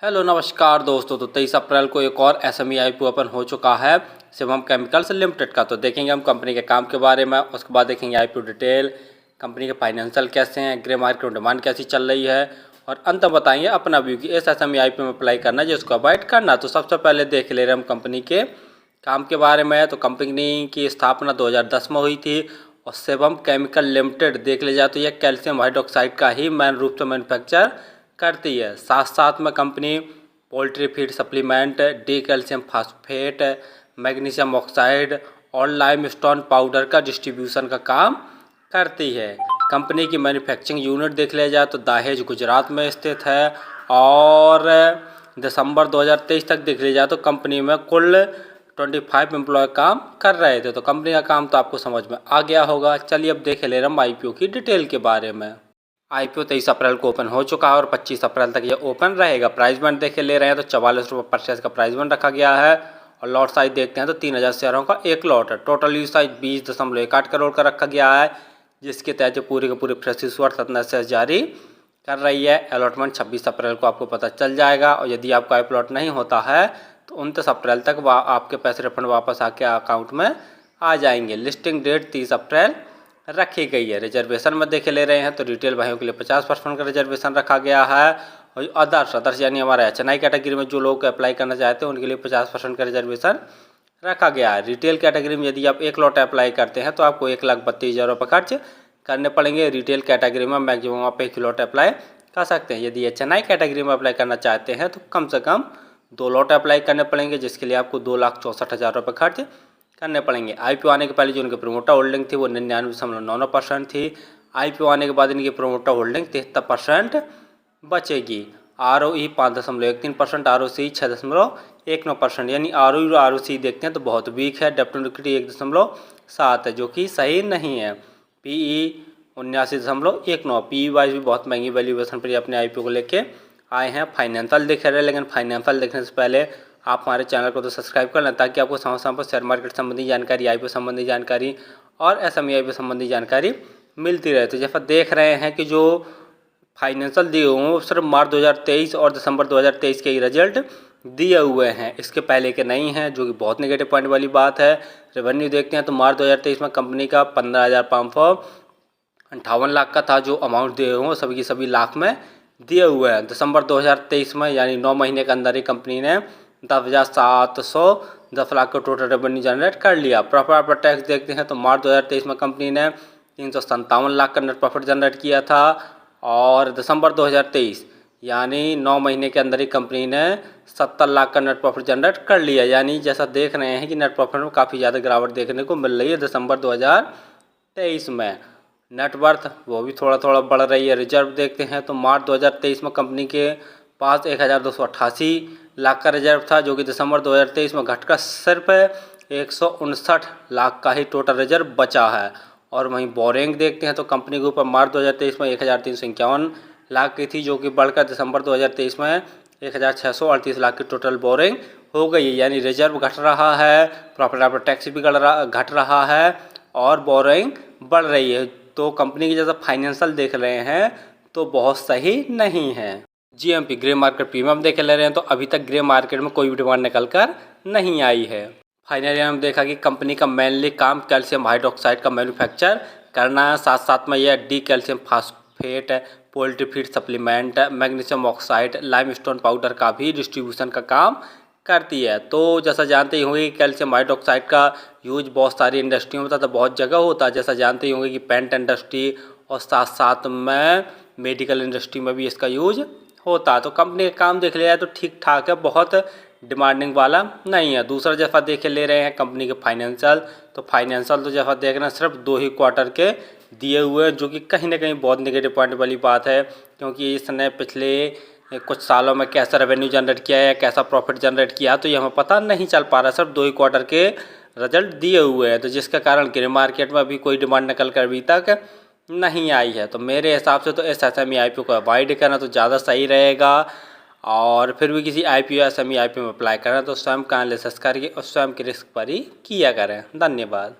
Hello नमस्कार दोस्तों। तो 23 अप्रैल को एक और एसएमई आईपीओ ओपन हो चुका है शिवम केमिकल्स लिमिटेड का। तो देखेंगे हम कंपनी के काम के बारे में, उसके बाद देखेंगे आईपीओ डिटेल, कंपनी के फाइनेंशियल कैसे हैं, ग्रे मार्केट में डिमांड कैसी चल रही है, और अंत में बताएंगे अपना व्यू कि इस एसएमई आईपीओ में अप्लाई करना है जिसको अवॉइड करना। तो सबसे पहले देख ले रहे हम कंपनी के काम के बारे में। तो कंपनी की स्थापना 2010 में हुई थी और शिवम केमिकल लिमिटेड देख ले जाए तो यह कैल्शियम हाइड्रोक्साइड का ही मेन रूप से मैन्युफैक्चर करती है। साथ साथ में company poultry feed supplement, D calcium phosphate, magnesium oxide और लाइमस्टोन पाउडर का डिस्ट्रीब्यूशन का काम करती है। कंपनी की मैन्युफैक्चरिंग यूनिट देख लिया जाए तो दहेज गुजरात में स्थित है और दिसंबर 2023 तक देख लिया जाए तो कंपनी में कुल 25 एम्प्लॉय काम कर रहे थे। तो कंपनी का काम तो आपको समझ में आ गया होगा। चलिए अब देख ले रहे हम आईपीओ की डिटेल के बारे में। आईपीओ 23 अप्रैल को ओपन हो चुका है और 25 अप्रैल तक ये ओपन रहेगा। प्राइस बैंड देखे ले रहे हैं तो 44 रुपये पर शेयर का प्राइस बैंड रखा गया है और लॉट साइज देखते हैं तो 3000 शेयरों का एक लॉट है। टोटल यूज साइज 20.18 करोड़ का रखा गया है, जिसके तहत जो पूरी के पूरी फ्रेश इश्यूअर 17 शेयर जारी कर रही है। अलॉटमेंट 26 अप्रैल को आपको पता चल जाएगा और यदि आपका आई प्लॉट नहीं होता है तो 29 अप्रैल तक आपके पैसे रिफंड वापस आके अकाउंट में आ जाएंगे। लिस्टिंग डेट 30 अप्रैल रखी गई है। रिजर्वेशन में देखे ले रहे हैं तो रिटेल भाइयों के लिए 50% का रिजर्वेशन रखा गया है और अदर्स यानी हमारा एचएनआई कैटेगरी में जो लोग अप्लाई करना चाहते हैं उनके लिए 50% का रिजर्वेशन रखा गया है। रिटेल कैटेगरी में यदि आप एक लॉट अप्लाई करते हैं तो आपको 1,32,000 रुपये खर्च करने पड़ेंगे। रिटेल कैटेगरी में मैक्सिमम आप एक लॉट अप्लाई कर सकते हैं। यदि एचएनआई कैटेगरी में अप्लाई करना चाहते हैं तो कम से कम 2 लॉट अप्लाई करने पड़ेंगे, जिसके लिए आपको 2,64,000 रुपये खर्च करने पड़ेंगे। आईपीओ आने के पहले जो उनकी प्रोमोटर होल्डिंग थी वो 99.99% थी। आईपीओ आने के बाद इनकी प्रोमोटर होल्डिंग 73% बचेगी। आरओई 5.13%, आरओसी 6.19%, यानी आरओई और आरओसी देखते हैं तो बहुत वीक है। डेब्ट टू इक्विटी 1.7 है जो कि सही नहीं है। पीई 79.19, पीई वाइज भी बहुत महंगी वैल्यूएशन पर अपने आईपीओ को लेके आए हैं। फाइनेंशियल दिख रहे हैं, लेकिन फाइनेंशियल देखने से पहले आप हमारे चैनल को तो सब्सक्राइब कर लें ताकि आपको समय समय पर शेयर मार्केट संबंधी जानकारी, आईपीओ संबंधी जानकारी और एसएमई आईपीओ संबंधी जानकारी मिलती रहे। तो जैसा देख रहे हैं कि जो फाइनेंशियल दिए हुए हैं सिर्फ मार्च 2023 और दिसंबर 2023 के ही रिजल्ट दिए हुए हैं, इसके पहले के नहीं हैं, जो कि बहुत नेगेटिव पॉइंट वाली बात है। रेवेन्यू देखते हैं तो मार्च 2023 में कंपनी का 15,558 लाख का था जो अमाउंट दिए हुए हैं, सभी की सभी लाख में दिए हुए हैं। दिसंबर 2023 में यानी 9 महीने के अंदर ही कंपनी ने 10,710 लाख का टोटल रेवेन्यू जनरेट कर लिया। प्रॉफिट आफ्टर टैक्स देखते हैं तो मार्च 2023 में कंपनी ने 357 लाख का नेट प्रॉफिट जनरेट किया था और दिसंबर 2023 यानी 9 महीने के अंदर ही कंपनी ने 70 लाख का नेट प्रॉफिट जनरेट कर लिया। यानी जैसा देख रहे हैं कि नेट प्रॉफिट में काफ़ी ज़्यादा गिरावट देखने को मिल रही है दिसंबर 2023 में। नेटवर्थ वो भी थोड़ा थोड़ा बढ़ रही है। रिजर्व देखते हैं तो मार्च 2023 में कंपनी के पास 1,288 लाख का रिजर्व था, जो कि दिसंबर 2023 में घटकर सिर्फ 159 लाख का ही टोटल रिजर्व बचा है। और वहीं बोरिंग देखते हैं तो कंपनी के ऊपर मार्च 2023 में 1,351 लाख की थी, जो कि बढ़कर दिसंबर 2023 में 1,638 लाख की टोटल बोरिंग हो गई है। यानी रिजर्व घट रहा है, प्रॉफिट आफ्टर टैक्स भी घट रहा है और बोरिंग बढ़ रही है। तो कंपनी की जैसा फाइनेंशियल देख रहे हैं तो बहुत सही नहीं है। जीएमपी ग्रे मार्केट प्रीमियम देख ले रहे हैं तो अभी तक ग्रे मार्केट में कोई भी डिमांड निकल कर नहीं आई है। फाइनली हम देखा कि कंपनी का मेनली काम कैल्शियम हाइड्रोक्साइड का मैन्युफैक्चर करना है, साथ साथ में यह D calcium phosphate, poultry feed supplement, magnesium oxide, limestone powder का भी डिस्ट्रीब्यूशन का काम करती है। तो जैसा जानते ही होंगे कैल्शियम हाइड्रोक्साइड का यूज बहुत सारी इंडस्ट्रियों में होता है, बहुत जगह होता है। जैसा जानते ही होंगे कि पेंट इंडस्ट्री और साथ साथ में मेडिकल इंडस्ट्री में भी इसका यूज होता है। तो कंपनी का काम देख लिया जाए तो ठीक ठाक है, बहुत डिमांडिंग वाला नहीं है। दूसरा जैसा देखे ले रहे हैं कंपनी के फाइनेंशियल, तो फाइनेंशियल तो जैसा देख रहे हैं सिर्फ 2 ही क्वार्टर के दिए हुए हैं, जो कि कहीं ना कहीं बहुत नेगेटिव पॉइंट वाली बात है, क्योंकि इसने पिछले कुछ सालों में कैसा रेवेन्यू जनरेट किया है, कैसा प्रॉफिट जनरेट किया तो ये हमें पता नहीं चल पा रहा। सिर्फ 2 ही क्वार्टर के रिजल्ट दिए हुए हैं, तो जिसके कारण ग्रे मार्केट में अभी कोई डिमांड निकल कर अभी तक नहीं आई है। तो मेरे हिसाब से तो इस एसएमई आईपीओ को अवॉइड करना तो ज़्यादा सही रहेगा। और फिर भी किसी आईपीओ एसएमई आईपीओ में अप्लाई करना तो स्वयं का एनालिसिस करके और स्वयं के रिस्क पर ही किया करें। धन्यवाद।